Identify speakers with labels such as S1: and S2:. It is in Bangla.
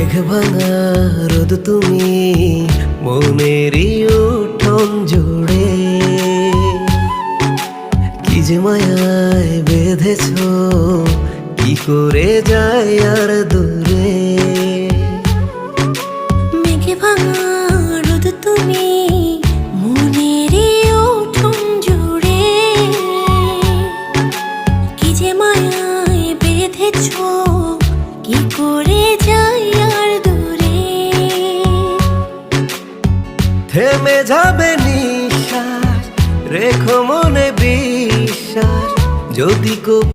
S1: মেঘ ভাঙা রোদ তুমি মনেরই উঠোন জুড়ে, কি যে মায়ায় বেঁধেছ, কি করে যায় আর দূরে।
S2: মেঘ ভাঙা রোদ তুমি মনেরই উঠোন জুড়ে, কি যে মায়ায় বেঁধেছ, কি করে যাই আর দূরে।
S1: থেমে যাবে নিঃশ্বাস, রেখো মনে বিশ্বাস, যদি